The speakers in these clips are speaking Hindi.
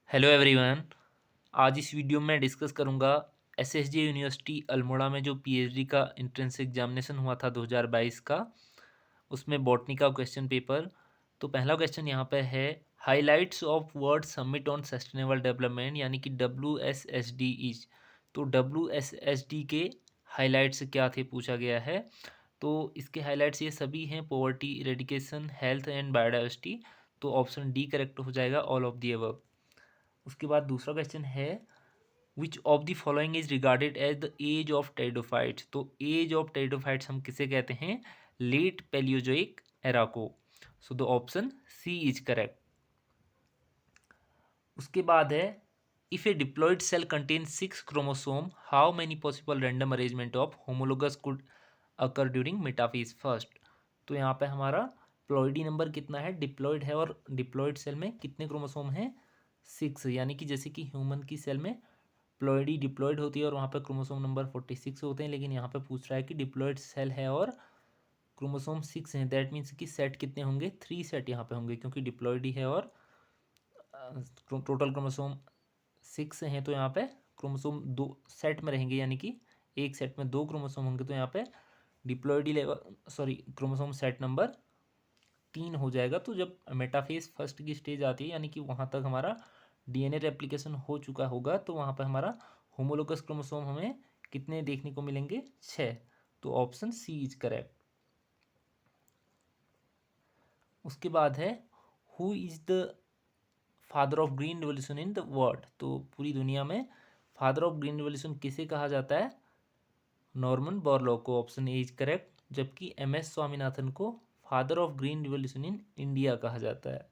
Hello everyone. आज इस वीडियो में डिस्कस करूंगा एसएसजे यूनिवर्सिटी अल्मोड़ा में जो पीएचडी का एंट्रेंस एग्जामिनेशन हुआ था 2022 का, उसमें बॉटनी का क्वेश्चन पेपर। तो पहला क्वेश्चन यहाँ पे है, highlights of world summit on sustainable development यानी कि WSSD इज। तो WSSD के हाइलाइट्स क्या थे पूछा गया है। तो इसके हाइलाइट्स ये सभी हैं, poverty eradication, health and biodiversity. तो ऑप्शन डी करेक्ट हो जाएगा, ऑल ऑफ दी अबव। उसके बाद दूसरा क्वेश्चन है, which of the following is regarded as the age of pteridophytes. तो एज ऑफ टेरिडोफाइट्स हम किसे कहते हैं? लेट पैलियोजोइक एरा को। So the option C is correct. उसके बाद है, if a diploid cell contain 6 chromosome, how many possible random arrangement of homologous could occur during metaphase first. तो यहाँ पे हमारा प्लॉइडी नंबर कितना है, डिप्लॉयड है, और डिप्लॉयड सेल में कितने क्रोमोसोम हैं? 6। यानी कि जैसे कि ह्यूमन की सेल में प्लॉइडी डिप्लॉयड होती है और वहाँ पे क्रोमोसोम नंबर 46 होते हैं, लेकिन यहाँ पे पूछ रहा है कि डिप्लॉयड सेल है और क्रोमोसोम 6 हैं। दैट मीन्स कि सेट कितने होंगे? 3 सेट यहाँ पे होंगे, क्योंकि डिप्लॉयड ही है और टोटल क्रोमोसोम 6 हैं। तो यहाँ पे क्रोमोसोम दो सेट में रहेंगे, यानी कि एक सेट में 2 क्रोमोसोम होंगे। तो यहाँ पे diploidy level chromosome set number 3 हो जाएगा। तो जब मेटाफेज फर्स्ट की स्टेज आती है, यानी कि वहाँ तक हमारा डीएनए रेप्लिकेशन हो चुका होगा, तो वहाँ पे हमारा होमोलोगस क्रोमोसोम हमें कितने देखने को मिलेंगे? 6। तो ऑप्शन सी इज करेक्ट। उसके बाद है, who is the father of green revolution in the world. तो पूरी दुनिया में फादर ऑफ ग्रीन रिवोल्यूशन किसे कहा जाता है? नॉर्मन बोरलॉग को। Option A is correct. जबकि MS स्वामीनाथन को father of green revolution in India कहा जाता है।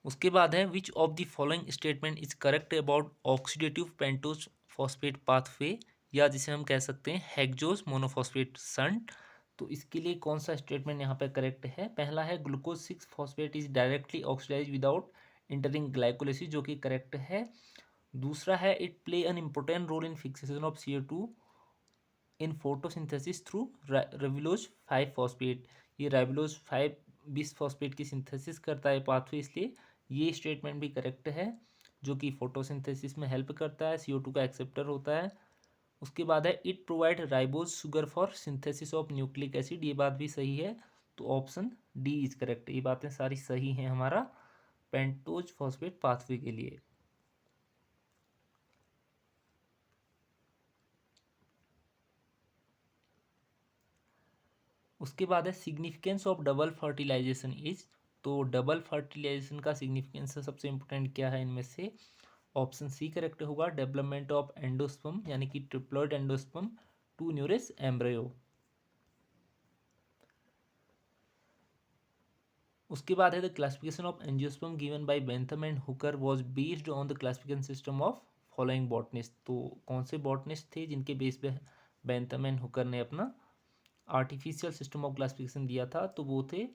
उसके बाद है, which of the following statement is correct about oxidative pentose phosphate pathway, या जिसे हम कह सकते हैं हेक्सोज मोनोफॉस्फेट शंट। तो इसके लिए कौन सा स्टेटमेंट यहाँ पे करेक्ट है? पहला है, glucose 6 phosphate is directly oxidize without entering glycolysis, जो कि करेक्ट है। दूसरा है, it play an important role in fixation of CO2 in photosynthesis through ribulose 5 phosphate. ये रेबुलोज 5 बिस फॉस्फेट की सिंथेसिस करता है पाथवे, इसलिए ये स्टेटमेंट भी करेक्ट है, जो कि फोटोसिंथेसिस में हेल्प करता है, CO2 का एक्सेप्टर होता है। उसके बाद है, it provide ribose sugar for synthesis of nucleic acid. ये बात भी सही है। तो ऑप्शन डी इज करेक्ट। ये बातें सारी सही हैं हमारा पेंटोज फॉस्फेट पाथवे के लिए। उसके बाद है, significance of double fertilization is. तो डबल फर्टिलाइजेशन का सिग्निफिकेंस सबसे इंपॉर्टेंट क्या है इनमें से? ऑप्शन सी करेक्ट होगा, डेवलपमेंट ऑफ एंडोस्पर्म यानी कि triploid endosperm to nourish embryo. उसके बाद है, the classification of angiosperm given by Bentham and Hooker was based on the classification system of following botanist. तो कौन से बॉटनिस्ट थे जिनके बेस पे बेंथम एंड हुकर ने अपना आर्टिफिशियल सिस्टम ऑफ क्लासिफिकेशन दिया था? तो वो थे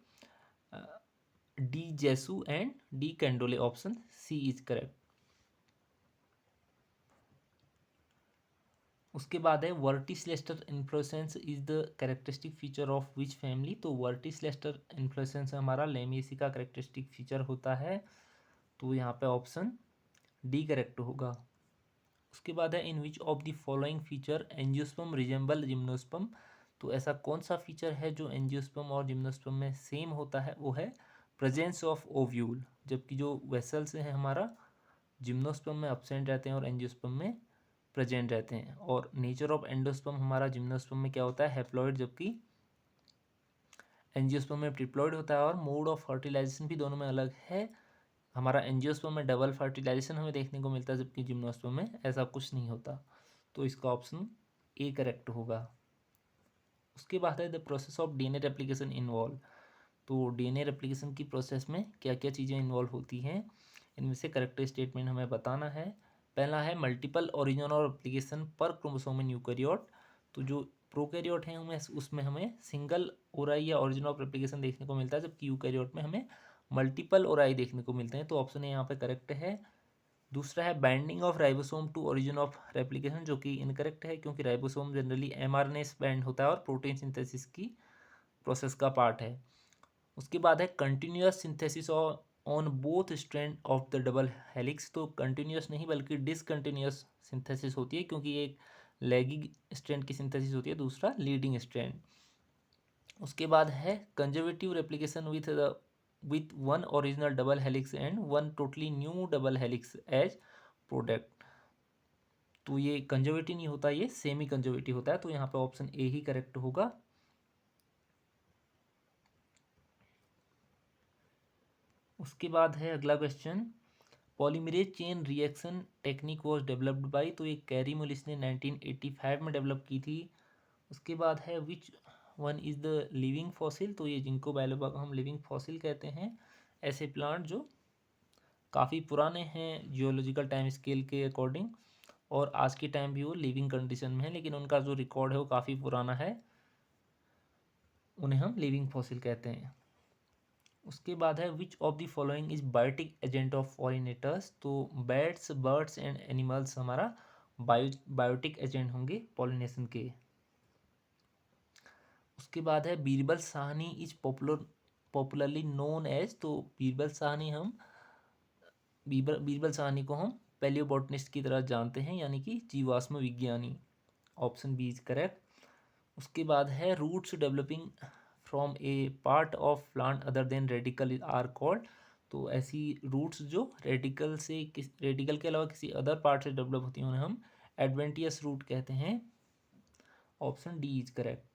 de Jussieu and de Candolle. Option C is correct. उसके बाद है, verticillaster inflorescence is the characteristic feature of which family. तो वर्टिस-लेस्टर इन्फ्लोरेसेंस हमारा लेमिएसी का कैरेक्टरिस्टिक फीचर होता है। तो यहाँ पे ऑप्शन डी करेक्ट होगा। उसके बाद है, in which of the following feature angiosperm resemble gymnosperm. तो ऐसा कौन सा फीचर है जो एंजियोस्पर्म और जिम्नोस्पर्म में सेम होता है? वो है प्रेजेंस ऑफ ओव्यूल। जबकि जो वेसल्स हैं हमारा जिम्नोस्पर्म में अब्सेंट रहते हैं और एंजियोस्पर्म में प्रेजेंट रहते हैं। और नेचर ऑफ एंडोस्पर्म हमारा जिम्नोस्पर्म में क्या होता है? हैप्लॉइड, जबकि एंजियोस्पर्म में ट्रिप्लॉइड होता है। और मोड ऑफ फर्टिलाइजेशन भी दोनों में अलग है। हमारा एंजियोस्पर्म में डबल फर्टिलाइजेशन हमें देखने को मिलता है, जबकि जिम्नोस्पर्म में ऐसा कुछ नहीं होता। तो इसका ऑप्शन ए करेक्ट होगा। उसके बाद है, the process of DNA replication involve. तो डीएनए रेप्लिकेशन की प्रोसेस में क्या क्या चीज़ें इन्वॉल्व होती हैं, इनमें से करेक्ट स्टेटमेंट हमें बताना है। पहला है, मल्टीपल ओरिजिन और रेप्लिकेशन पर क्रोमोसोम इन यूकैरियोट। तो जो प्रोकैरियोट हैं उनमें उसमें हमें सिंगल ओराई या ओरिजिन ऑफ रेप्लिकेशन देखने को मिलता है, जबकि यूकैरियोट में हमें मल्टीपल ओराई देखने को मिलते हैं। तो ऑप्शन ए यहाँ पे करेक्ट है। दूसरा है, binding of ribosome to origin of replication, जो कि इनकरेक्ट है, क्योंकि राइबोसोम जनरली mRNA से बाइंड होता है और प्रोटीन सिंथेसिस की प्रोसेस का पार्ट है। उसके बाद है continuous synthesis on both strand of the double helix. तो कंटिन्यूअस नहीं बल्कि डिसकंटिन्यूअस सिंथेसिस होती है, क्योंकि एक लैगिंग स्ट्रैंड की सिंथेसिस होती है, दूसरा लीडिंग स्ट्रैंड। उसके बाद है conservative replication with one original double helix and one totally new double helix as product. तो ये कंजर्वेटिव नहीं होता, ये सेमी कंजर्वेटिव होता है। तो यहाँ पे ऑप्शन ए ही करेक्ट होगा। उसके बाद है अगला question, polymerase chain reaction technique was developed by. तो ये कैरी मुलिस ने 1985 में डेवलप की थी। उसके बाद है which one is the living fossil. तो ये जिंको बाइलोबा को हम लिविंग फॉसिल कहते हैं, ऐसे प्लांट जो काफ़ी पुराने हैं जियोलॉजिकल टाइम स्केल के अकॉर्डिंग, और आज के टाइम भी वो लिविंग कंडीशन में है, लेकिन उनका जो रिकॉर्ड है वो काफ़ी पुराना है, उन्हें हम लिविंग फॉसिल कहते हैं। उसके बाद है which of the following is biotic agent of pollinators. तो बैट्स, बर्ड्स एंड एनिमल्स हमारा बायोटिक एजेंट होंगे पॉलिनेशन के। उसके बाद है Birbal Sahni is popularly known as. तो बीरबल साहनी को हम पैलियोबोटनिस्ट की तरह जानते हैं, यानी कि जीवाश्म विज्ञानी। Option B is correct. उसके बाद है roots developing from a part of plant other than radical are called. तो ऐसी रूट्स जो रेडिकल के अलावा किसी अदर पार्ट से डेवलप होती हैं उन्हें हम एडवेंटियस रूट कहते हैं। Option D is correct.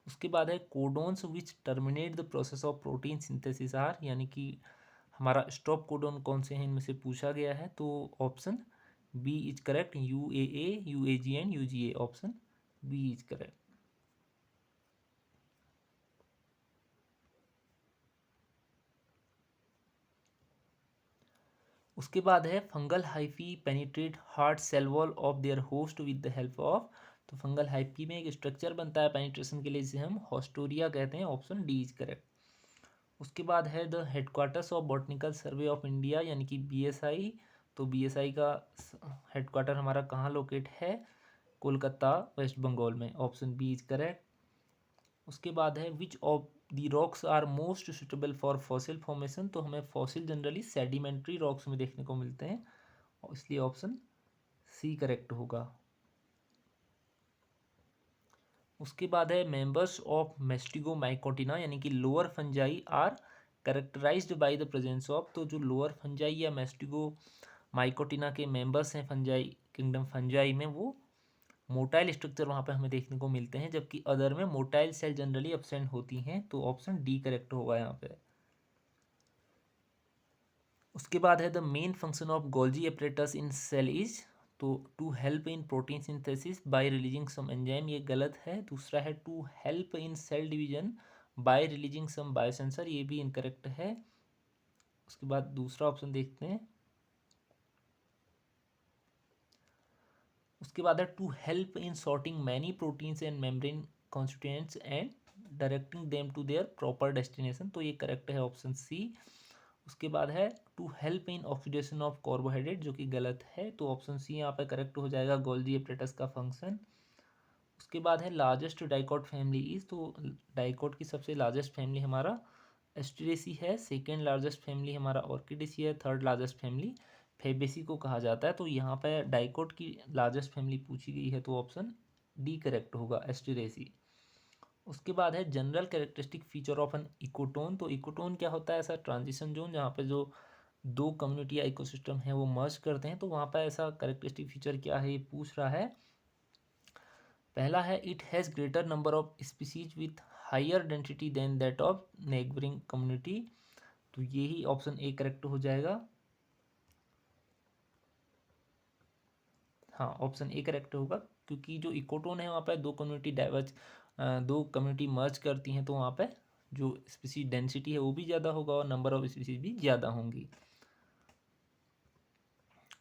उसके बाद है codons which terminate the process of protein synthesis are, यानी कि हमारा स्टॉप कोडोन कौन से हैं इनमें से पूछा गया है। तो option B is correct, UAA, UAG and UGA। Option B is correct. उसके बाद है fungal hyphae penetrate hard cell wall of their host with the help of. तो फंगल हाइफी में एक स्ट्रक्चर बनता है पेनिट्रेशन के लिए, जिसे हम हॉस्टोरिया कहते हैं। Option D is correct. उसके बाद है the headquarters of botanical survey of India, यानी कि BSI। तो BSI का हेडक्वार्टर हमारा कहाँ लोकेट है? कोलकाता, वेस्ट बंगाल में। Option B is correct. उसके बाद है which of the rocks are most suitable for fossil formation. तो हमें फॉसिल जनरली सेडिमेंट्री रॉक्स में देखने को मिलते हैं, और इसलिए ऑप्शन सी करेक्ट होगा। उसके बाद है मेंबर्स ऑफ मेस्टिगो माइकोटिना, यानी कि lower fungi are characterized by the presence of. तो जो लोअर फंजाई या मेस्टिगो माइकोटिना के मेंबर्स हैं फंजाई किंगडम फंजाई में, वो मोटाइल स्ट्रक्चर वहाँ पे हमें देखने को मिलते हैं, जबकि अदर में मोटाइल सेल जनरली एब्सेंट होती हैं। तो ऑप्शन डी करेक्ट होगा यहाँ पे। उसके बाद है the main function of Golgi apparatus in cell is. तो to help in protein synthesis by releasing some enzyme, ये गलत है। दूसरा है to help in cell division by releasing some biosensor, ये भी इनकरेक्ट है। उसके बाद दूसरा ऑप्शन देखते हैं। उसके बाद है to help in sorting many proteins and membrane constituents and directing them to their proper destination. तो ये करेक्ट है, ऑप्शन सी। उसके बाद है to help in oxidation of carbohydrate, जो कि गलत है। तो ऑप्शन सी यहाँ पे करेक्ट हो जाएगा, गोल्जी एपरेटस का फंक्शन। उसके बाद है लार्जेस्ट डाइकॉट फैमिली इज। तो डाइकॉट की सबसे लार्जेस्ट फैमिली हमारा एस्टेरेसी है, सेकेंड लार्जेस्ट फैमिली हमारा ऑर्किडेसी है, थर्ड लार्जेस्ट फैमिली फेबेसी को कहा जाता है। तो यहाँ पे डाइकॉट की लार्जेस्ट फैमिली पूछी गई है, तो ऑप्शन डी करेक्ट होगा, एस्टेरेसी। उसके बाद है general characteristic feature of an ecotone. तो इकोटोन क्या होता है? ऐसा ट्रांजिशन जोन जहाँ पे जो दो कम्युनिटी या इकोसिस्टम है वो मर्ज करते हैं। तो वहाँ पर ऐसा कैरेक्टरिस्टिक फीचर क्या है, ये पूछ रहा है। पहला है it has greater number of species with higher density than that of neighbouring community. तो यही ऑप्शन ए करेक्ट हो जाएगा। हाँ, ऑप्शन ए करेक्ट होगा, क्योंकि जो इकोटोन है वहाँ पे दो कम्युनिटी मर्ज करती हैं, तो वहाँ पे जो स्पीसीज डेंसिटी है वो भी ज़्यादा होगा और नंबर ऑफ स्पीसीज भी ज़्यादा होंगी।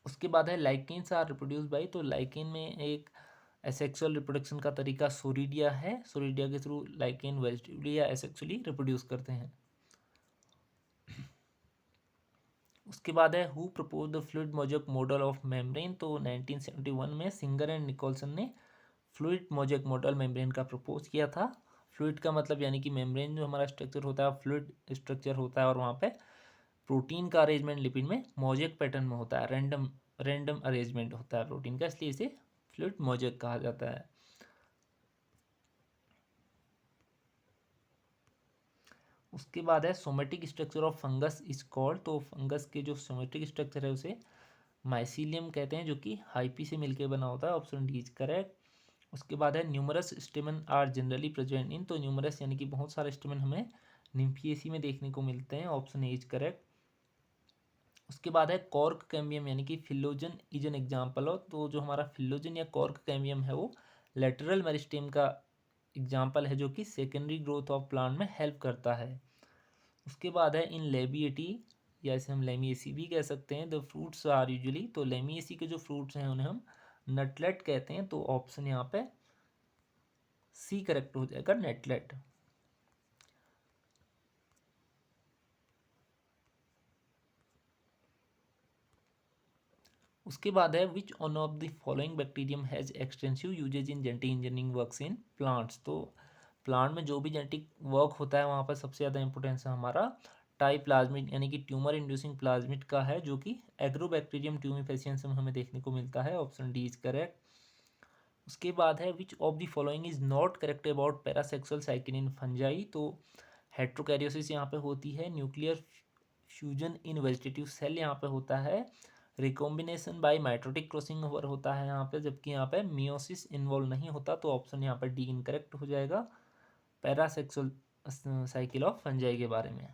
उसके बाद है लाइकेन्स आर रिप्रोड्यूस बाई। तो लाइकेन में एक एसेक्सुअल रिप्रोडक्शन का तरीका सोरिडिया है, सोरिडिया के थ्रू लाइकेन वेजिटेबली या एसेक्सुअली रिप्रोड्यूस करते हैं। उसके बाद है who propose the fluid mosaic model of membrane. तो 1971 में सिंगर एंड निकोलसन ने फ्लूइड मोजेक मॉडल मेम्ब्रेन का प्रपोज किया था। फ्लूइड का मतलब यानी कि मेम्ब्रेन जो हमारा स्ट्रक्चर होता है फ्लूइड स्ट्रक्चर होता है, और वहाँ पे प्रोटीन का अरेंजमेंट लिपिड में मोजेक पैटर्न में होता है, रैंडम अरेंजमेंट होता है प्रोटीन का, इसलिए इसे फ्लूइड मोजेक कहा जाता है। उसके बाद है somatic structure of fungus is called, तो फंगस के जो सोमेटिक स्ट्रक्चर है उसे माइसीलियम कहते हैं, जो कि हाइपी से मिलकर बना होता है, ऑप्शन डी इज करेक्ट। उसके बाद है numerous stamen are generally present in, तो न्यूमरस यानी कि बहुत सारे स्टेमन हमें निम्फिएसी में देखने को मिलते हैं, ऑप्शन ए इज करेक्ट। उसके बाद है कॉर्क कैम्बियम यानी कि फिलोजन इज एन एग्जाम्पल ऑफ, तो जो हमारा फिलोजन या कॉर्क कैम्बियम है वो लेटरल मेरिस्टेम का एग्जाम्पल है, जो कि सेकेंडरी ग्रोथ ऑफ प्लांट में हेल्प करता है। उसके बाद है इन लेबिएटी, या इसे हम लेमिएसी भी कह सकते हैं, द फ्रूट्स आर यूजुअली, तो लेमिएसी के जो फ्रूट्स हैं उन्हें हम नटलेट कहते हैं, तो ऑप्शन यहाँ पे सी करेक्ट हो जाएगा, नेटलेट। उसके बाद है which one of the following bacterium has extensive usages in genetic engineering works in plants, तो प्लांट में जो भी जेनेटिक वर्क होता है वहाँ पर सबसे ज़्यादा इंपॉर्टेंस है हमारा टाइप्लाज्मिड यानी कि ट्यूमर इंड्यूसिंग प्लाज्मिड का है, जो कि एग्रोबैक्टीरियम ट्यूमिफेसियंस में हमें देखने को मिलता है, ऑप्शन डी इज करेक्ट। उसके बाद है which of the following is not correct about parasexual cycle in fungi, तो हेट्रोकैरियोसिस यहाँ पे होती है, nuclear fusion in vegetative cell यहाँ पे होता है, recombination by mitotic crossing over होता है यहाँ पे, जबकि यहाँ पे मियोसिस इन्वॉल्व नहीं होता, तो ऑप्शन यहाँ पे डी इनकरेक्ट हो जाएगा पैरासेक्सुअल साइकिल ऑफ फंजाई के बारे में।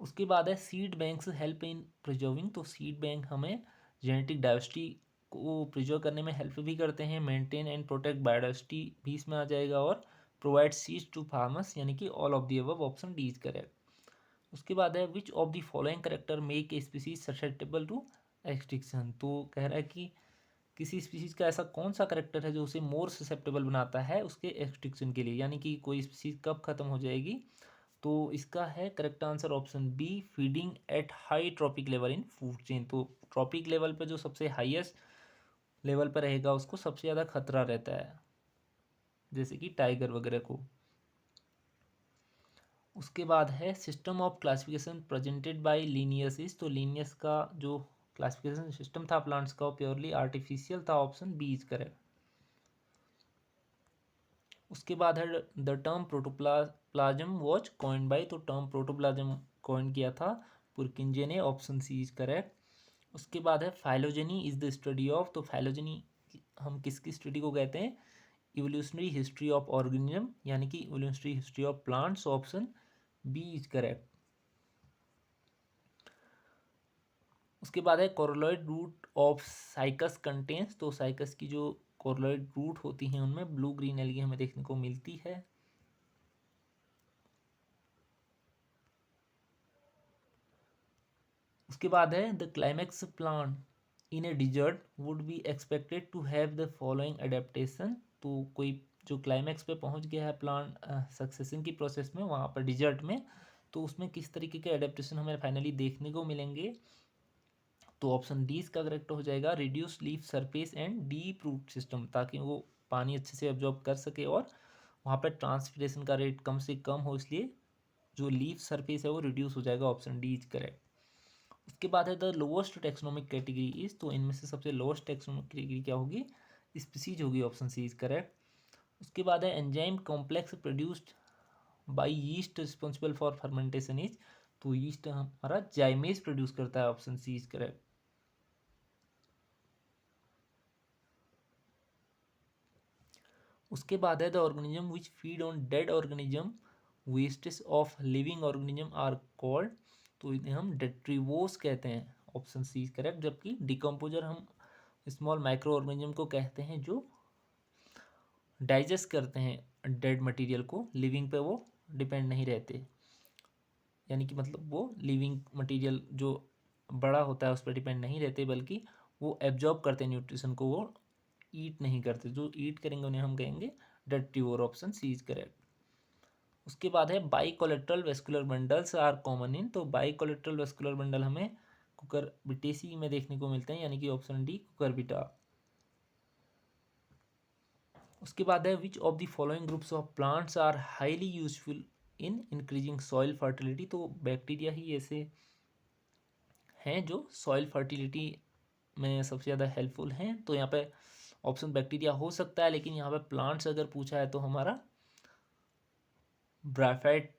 उसके बाद है seed banks help in preserving, तो सीड बैंक हमें जेनेटिक डाइवर्सिटी को प्रिजर्व करने में हेल्प भी करते हैं, मेंटेन एंड प्रोटेक्ट बायोडाइवर्सिटी भी इसमें आ जाएगा, और प्रोवाइड सीड्स टू फार्मर्स यानी कि all of the above, option D is correct. उसके बाद है which of the following character make a species susceptible to extinction, तो कह रहा है कि किसी स्पीसीज का ऐसा कौन सा करेक्टर है जो उसे मोर ससेप्टेबल बनाता है उसके एक्सटिंक्शन के लिए, यानी कि कोई स्पीसीज कब खत्म हो जाएगी, तो इसका है correct answer option B, feeding at high trophic level in food chain, तो ट्रॉपिक लेवल पर जो सबसे हाईएस्ट लेवल पर रहेगा उसको सबसे ज़्यादा खतरा रहता है, जैसे कि टाइगर वगैरह को। उसके बाद है system of classification presented by Linnaeus, तो लिनियस का जो क्लासिफिकेशन सिस्टम था प्लांट्स का वो प्योरली आर्टिफिशियल था, ऑप्शन बी इज करेक्ट। उसके बाद है the term protoplasm was coined bye, तो टर्म प्रोटोप्लाज्म कॉइन किया था पुरकिंजे ने, ऑप्शन सी इज करेक्ट। उसके बाद है phylogeny is the study of, तो फाइलोजेनी हम किसकी स्टडी को कहते हैं, इवोल्यूशनरी हिस्ट्री ऑफ ऑर्गेनिज्म यानी कि evolutionary history of plants, option B is correct. उसके बाद है coralloid root of Cycas contains, तो साइकस की जो कोरोलॉइड रूट होती हैं उनमें ब्लू ग्रीन एलगी हमें देखने को मिलती है। उसके बाद है the climax plant in a desert would be expected to have the following adaptation, तो कोई जो क्लाइमैक्स पे पहुंच गया है प्लांट सक्सेशन की प्रोसेस में वहाँ पर डिजर्ट में, तो उसमें किस तरीके के एडेप्टेशन हमें फाइनली देखने को मिलेंगे, तो ऑप्शन डी इसका करेक्ट हो जाएगा, reduce leaf surface and deep root system, ताकि वो पानी अच्छे से एब्जॉर्ब कर सके और वहाँ पर ट्रांसपिरेशन का रेट कम से कम हो, इसलिए जो लीफ सरफेस है वो रिड्यूस हो जाएगा, ऑप्शन डी इज करेक्ट। उसके बाद है the lowest taxonomic category is, तो इनमें से सबसे लोएस्ट टेक्सोनोमिक कैटेगरी क्या होगी, स्पीसीज होगी, ऑप्शन सी इज करेक्ट। उसके बाद है enzyme complex produced by yeast responsible for fermentation is, तो यीस्ट हमारा जाइमेज प्रोड्यूस करता है, ऑप्शन सी इज करेक्ट। उसके बाद है the organism which feed on dead organism wastage of living organism are called, तो इन्हें हम डेट्रीवोस कहते हैं, ऑप्शन सी करेक्ट, जबकि डिकम्पोजर हम स्मॉल माइक्रो ऑर्गेनिज्म को कहते हैं जो डाइजेस्ट करते हैं डेड मटेरियल को, लिविंग पे वो डिपेंड नहीं रहते, यानी कि मतलब वो लिविंग मटेरियल जो बड़ा होता है उस पर डिपेंड नहीं रहते, बल्कि वो एब्जॉर्ब करते हैं न्यूट्रिशन को, वो ईट नहीं करते, जो ईट करेंगे उन्हें हम कहेंगे detritivore, option C is correct. उसके बाद है bicollateral vascular bundles are common in, तो बाई कोलेट्रल वेस्कुलर बंडल हमें कुकर बिटेसी में देखने को मिलते हैं, यानी कि ऑप्शन डी कुकर बिटा। उसके बाद है which of the following groups of plants are highly useful in increasing soil fertility. तो बैक्टीरिया ही ऐसे हैं जो सॉइल फर्टिलिटी में सबसे ज़्यादा हेल्पफुल हैं। तो यहाँ पे ऑप्शन बैक्टीरिया हो सकता है, लेकिन यहाँ पे प्लांट्स अगर पूछा है तो हमारा ब्राफाइट,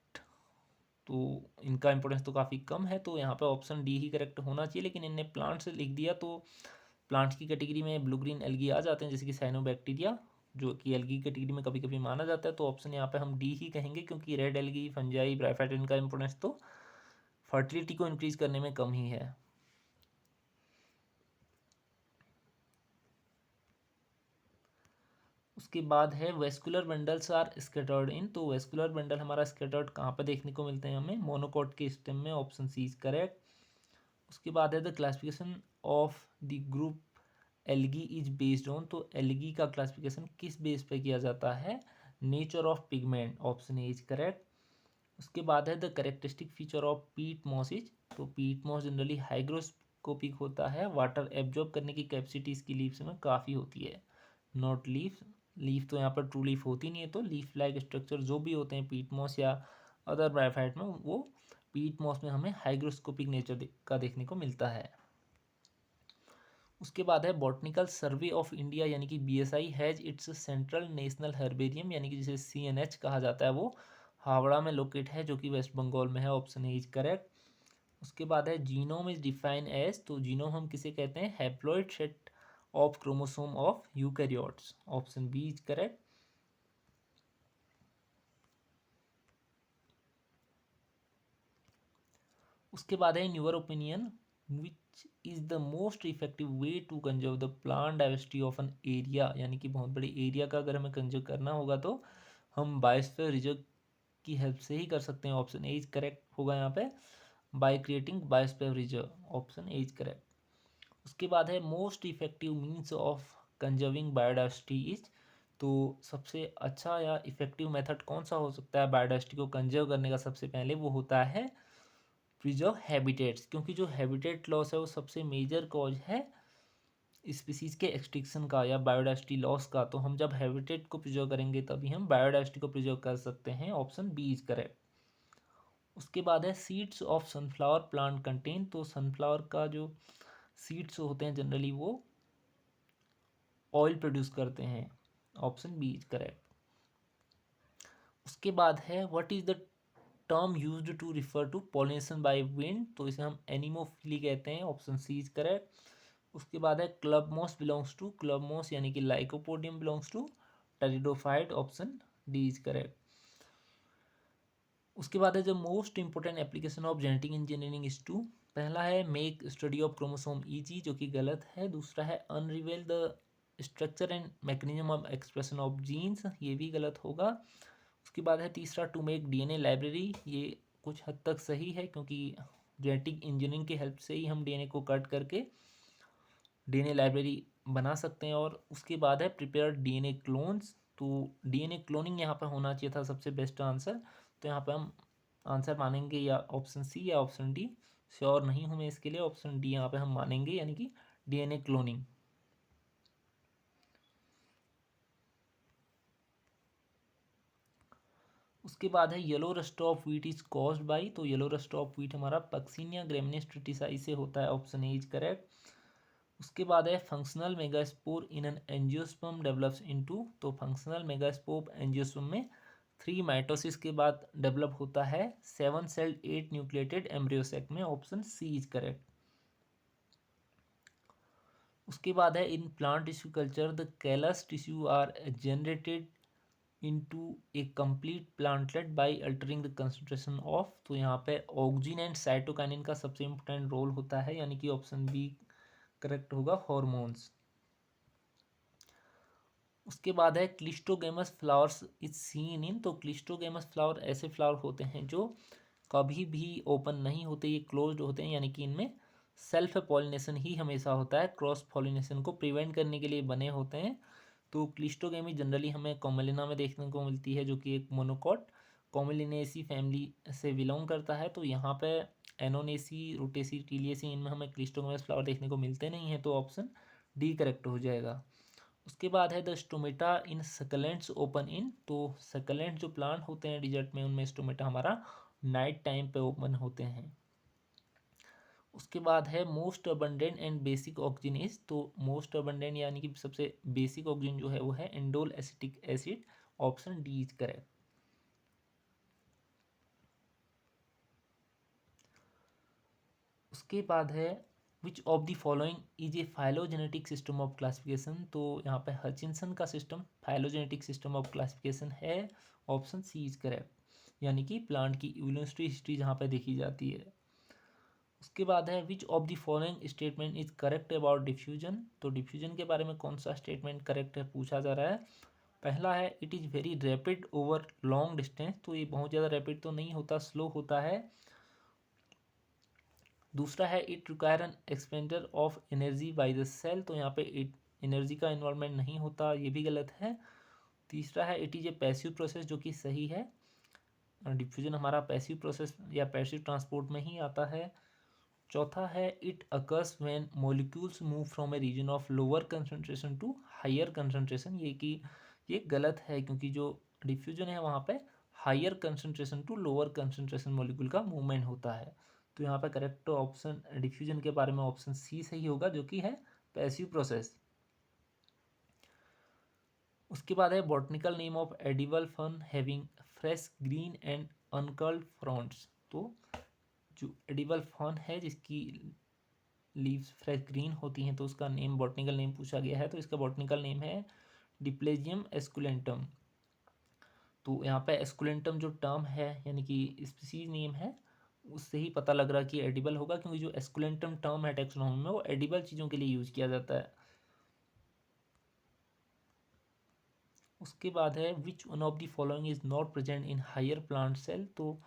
तो इनका इंपॉर्टेंस तो काफ़ी कम है, तो यहाँ पे ऑप्शन डी ही करेक्ट होना चाहिए। लेकिन इनने प्लांट्स लिख दिया तो प्लांट्स की कैटेगरी में ब्लू ग्रीन एल्गी आ जाते हैं, जैसे कि साइनोबैक्टीरिया, जो कि एल्गी कैटेगरी में कभी कभी माना जाता है। तो ऑप्शन यहाँ पे हम डी ही कहेंगे, क्योंकि रेड एल्गी, फंजाई, ब्राफाइट, इनका इंपॉर्टेंस तो फर्टिलिटी को इंक्रीज करने में कम ही है। उसके बाद है vascular bundles are scattered in. तो वेस्कुलर बंडल हमारा स्कैटर्ड कहाँ पर देखने को मिलते हैं हमें? मोनोकोट के स्टेम में, ऑप्शन सी इज करेक्ट। उसके बाद है the classification of the group algae is based on. तो एल्गी का क्लासिफिकेशन किस बेस पे किया जाता है? Nature of pigment, option A is correct. उसके बाद है the characteristic feature of peat moss is. तो पीट मॉस जनरली हाइग्रोस्कोपिक होता है, वाटर एब्जॉर्ब करने की कैपेसिटी इसकी लीव्स में काफ़ी होती है। नॉट लीफ, लीफ तो यहाँ पर ट्रू लीफ होती नहीं है, तो लीफ लाइक स्ट्रक्चर जो भी होते हैं पीट मॉस या अदर ब्रायोफाइट में, वो पीट मॉस में हमें हाइग्रोस्कोपिक नेचर का देखने को मिलता है। उसके बाद है बॉटनिकल सर्वे ऑफ इंडिया यानी कि BSI has its central national herbarium, यानी कि जिसे सीएनएच कहा जाता है, वो हावड़ा में लोकेट है, जो कि वेस्ट बंगाल में है, ऑप्शन ए इज करेक्ट। उसके बाद है जीनोम इज डिफाइन एज। तो जीनोम हम किसे कहते हैं? Haploid set of chromosome of eukaryotes, option B is correct. उसके बाद है in your opinion which is the most effective way to conserve the plant diversity of an area, यानी कि बहुत बड़े एरिया का अगर हमें कंजर्व करना होगा तो हम बायोस्फीयर रिजर्व की हेल्प से ही कर सकते हैं, ऑप्शन ए इज करेक्ट होगा यहाँ पे, by creating biosphere reserve, option A is correct. उसके बाद है most effective means of conserving biodiversity is. तो सबसे अच्छा या इफेक्टिव मेथड कौन सा हो सकता है बायोडाइवर्सिटी को कंजर्व करने का? सबसे पहले वो होता है प्रिजर्व हैबिटेट्स, क्योंकि जो हैबिटेट लॉस है वो सबसे मेजर कॉज है स्पीसीज के एक्सटिंक्शन का या बायोडाइवर्सिटी लॉस का। तो हम जब हैबिटेट को प्रिजर्व करेंगे तभी हम बायोडाइवर्सिटी को प्रिजर्व कर सकते हैं, ऑप्शन बी इज करेक्ट। उसके बाद है seeds of sunflower plant contain. तो सनफ्लावर का जो सीड्स होते हैं जनरली वो ऑयल प्रोड्यूस करते हैं, ऑप्शन बी इज करेक्ट। उसके बाद है what is the term used to refer to pollination by wind. तो इसे हम एनिमोफिली कहते हैं, ऑप्शन सी इज करेक्ट। उसके बाद है club moss belongs to, club moss यानी कि Lycopodium belongs to pteridophyte, option D is correct. उसके बाद है जो most important application of genetic engineering is to, पहला है make study of chromosome easy, जो कि गलत है। दूसरा है unravel the structure and mechanism of expression of genes, ये भी गलत होगा। उसके बाद है तीसरा टू मेक डीएनए लाइब्रेरी, ये कुछ हद तक सही है, क्योंकि जेनेटिक इंजीनियरिंग की हेल्प से ही हम डीएनए को कट करके डीएनए लाइब्रेरी बना सकते हैं। और उसके बाद है प्रिपेयर डीएनए क्लोन्स। तो डीएनए क्लोनिंग यहाँ पर होना चाहिए था सबसे बेस्ट आंसर, तो यहाँ पे हम आंसर मानेंगे या ऑप्शन सी या ऑप्शन डी, श्योर नहीं हूँ मैं इसके लिए, ऑप्शन डी यहाँ पे हम मानेंगे, यानी कि डीएनए क्लोनिंग। उसके बाद है yellow rust of wheat is caused by. तो येलो रस्ट ऑफ व्हीट हमारा पक्सिनिया ग्रेमिनेस ट्रिटिसाई से होता है, ऑप्शन ए इज करेक्ट। उसके बाद है functional megaspore in an angiosperm develops into. तो फंक्शनल मेगास्पोर एंजियोस्पर्म में 3 माइटोसिस के बाद डेवलप होता है 7 सेल्ड 8 न्यूक्लिएटेड एम्ब्रियोसेक में, ऑप्शन सी इज करेक्ट। उसके बाद है in plant tissue culture the callus tissue are generated into a complete plantlet by altering the concentration of. तो यहाँ पे ऑक्सिन एंड साइटोकाइनिन का सबसे इंपॉर्टेंट रोल होता है, यानी कि ऑप्शन बी करेक्ट होगा, हॉर्मोन्स। उसके बाद है cleistogamous flowers is seen in. तो क्लिस्टोगेमस फ्लावर ऐसे फ्लावर होते हैं जो कभी भी ओपन नहीं होते, ये क्लोज्ड होते हैं, यानी कि इनमें सेल्फ पॉलिनेशन ही हमेशा होता है, क्रॉस पॉलिनेशन को प्रिवेंट करने के लिए बने होते हैं। तो क्लिस्टोगेमी जनरली हमें कॉमेलिना में देखने को मिलती है, जो कि एक मोनोकॉट कॉमेलिनेसी फैमिली से बिलोंग करता है। तो यहाँ पे एनोनेसी, रूटेसी, टीलियसी, इनमें हमें क्लिस्टोगेमस फ्लावर देखने को मिलते नहीं हैं, तो ऑप्शन डी करेक्ट हो जाएगा। उसके बाद है the stomata in succulents open in, तो सकलेंट जो प्लांट होते हैं डिजर्ट में उनमें स्टोमेटा हमारा नाइट टाइम पे ओपन होते हैं। उसके बाद है most abundant and basic oxygen is, तो मोस्ट अबंडेंट यानी कि सबसे बेसिक ऑक्सीजन जो है वो है indole acetic acid, option D is correct. उसके बाद है which of the following is a phylogenetic system of classification, तो यहाँ पे हचिंसन का system phylogenetic system of classification है, ऑप्शन सी इज करेक्ट, यानी कि प्लांट की इवोल्यूशनरी हिस्ट्री जहाँ पे देखी जाती है। उसके बाद है which of the following statement is correct about diffusion, तो डिफ्यूजन के बारे में कौन सा स्टेटमेंट करेक्ट है पूछा जा रहा है। पहला है it is very rapid over long distance, तो ये बहुत ज़्यादा रैपिड तो नहीं होता, स्लो होता है। दूसरा है it require an expender of energy by the cell, तो यहाँ पे इट एनर्जी का इन्वॉल्वमेंट नहीं होता, ये भी गलत है। तीसरा है it is a passive process, जो कि सही है, डिफ्यूजन हमारा पैसिव प्रोसेस या पैसिव ट्रांसपोर्ट में ही आता है। चौथा है it occurs when molecules move from a region of lower concentration to higher concentration, ये कि ये गलत है क्योंकि जो डिफ्यूजन है वहाँ पे higher concentration to lower concentration molecule का मूवमेंट होता है। तो यहाँ पे करेक्ट ऑप्शन डिफ्यूजन के बारे में ऑप्शन सी सही होगा, जो कि है पैसिव प्रोसेस। उसके बाद है botanical name of edible fern having fresh green and uncurled fronds, तो जो एडिबल फर्न है जिसकी लीव्स फ्रेश ग्रीन होती हैं तो उसका नेम बॉटनिकल नेम पूछा गया है, तो इसका बॉटनिकल नेम है डिप्लेजियम एस्कुलेंटम। तो यहाँ पे एस्कुलेंटम जो टर्म है यानी कि स्पीसीज नेम है, उससे ही पता लग रहा है कि एडिबल होगा, क्योंकि जो एस्कुलेंटम टर्म है टैक्सोनॉमी में वो एडिबल चीज़ों के लिए यूज़ किया जाता है। उसके बाद है which one of the following is not present in higher plant cell, तो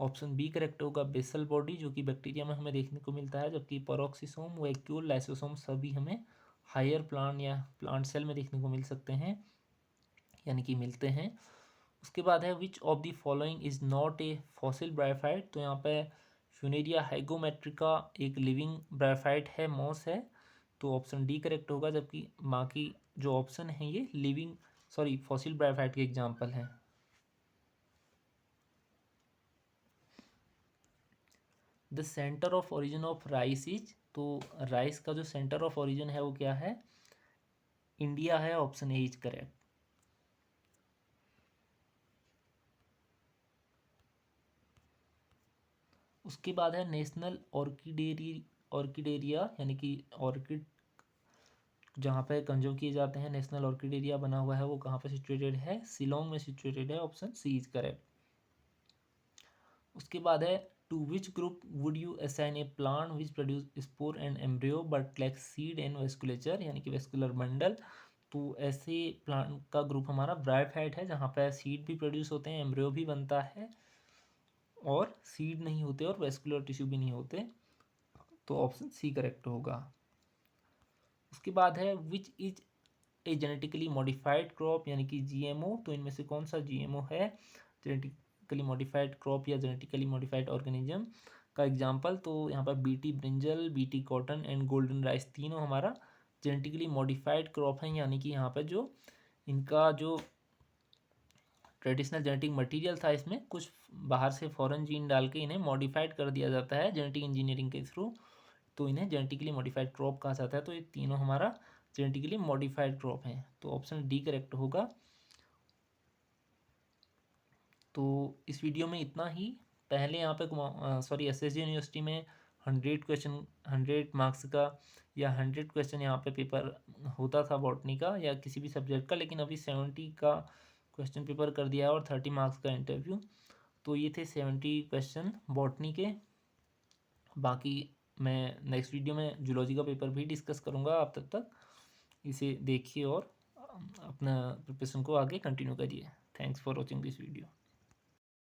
ऑप्शन बी करेक्ट होगा बेसल बॉडी, जो कि बैक्टीरिया में हमें देखने को मिलता है, जबकि पेरोक्सिसोम वैक्यूल लाइसोसोम सभी हमें हायर प्लांट या प्लांट सेल में देखने को मिल सकते हैं, यानी कि मिलते हैं। उसके बाद है which of the following is not a fossil bryophyte, तो यहाँ पे फ्यूनेरिया हाइगोमेट्रिका एक लिविंग ब्रायोफाइट है, मॉस है, तो ऑप्शन डी करेक्ट होगा, जबकि बाकी जो ऑप्शन है ये लिविंग फॉसिल ब्रायोफाइट के एग्जाम्पल हैं। The centre of origin of rice is, तो राइस का जो सेंटर ऑफ ओरिजिन है वो क्या है, इंडिया है, ऑप्शन ए इज करेक्ट। उसके बाद है नेशनल ऑर्किडेरिया यानी कि ऑर्किड जहाँ पे कंजर्व किए जाते हैं, नेशनल ऑर्किड एरिया बना हुआ है वो कहाँ पे सिचुएटेड है, शिलोंग में सिचुएटेड है, ऑप्शन सी इज करेक्ट। उसके बाद है to which group would you assign a plant which produce spore and embryo but lacks seed and vasculature, यानी कि वेस्कुलर बंडल, तो ऐसे प्लांट का ग्रुप हमारा ब्रायोफाइट है जहाँ पे सीड भी प्रोड्यूस होते हैं, एम्ब्रियो भी बनता है और सीड नहीं होते और वेस्कुलर टिश्यू भी नहीं होते, तो ऑप्शन सी करेक्ट होगा। उसके बाद है which is a genetically modified crop यानी कि जीएमओ, तो इनमें से कौन सा जीएमओ है जेनेटिकली मॉडिफाइड क्रॉप या जेनेटिकली मॉडिफाइड ऑर्गेनिज्म का एग्जांपल, तो यहाँ पर BT brinjal, BT cotton and golden rice तीनों हमारा जेनेटिकली मॉडिफाइड क्रॉप है, यानी कि यहाँ पर जो इनका जो ट्रेडिशनल जेनेटिक मटेरियल था इसमें कुछ बाहर से फॉरेन जीन डाल के इन्हें मॉडिफाइड कर दिया जाता है जेनेटिक इंजीनियरिंग के थ्रू, तो इन्हें जेनेटिकली मॉडिफाइड क्रॉप कहा जाता है, तो ये तीनों हमारा जेनेटिकली मॉडिफाइड क्रॉप हैं, तो ऑप्शन डी करेक्ट होगा। तो इस वीडियो में इतना ही। पहले यहाँ पे एसएसजी यूनिवर्सिटी में 100 क्वेश्चन 100 मार्क्स का या 100 क्वेश्चन यहाँ पे पेपर होता था बॉटनी का या किसी भी सब्जेक्ट का, लेकिन अभी 70 का क्वेश्चन पेपर कर दिया है और 30 मार्क्स का इंटरव्यू, तो ये थे 70 क्वेश्चन बॉटनी के। बाकी मैं नेक्स्ट वीडियो में जूलॉजी का पेपर भी डिस्कस करूँगा, आप तब तक इसे देखिए और अपना प्रिपरेशन को आगे कंटिन्यू करिए। Thanks for watching this video.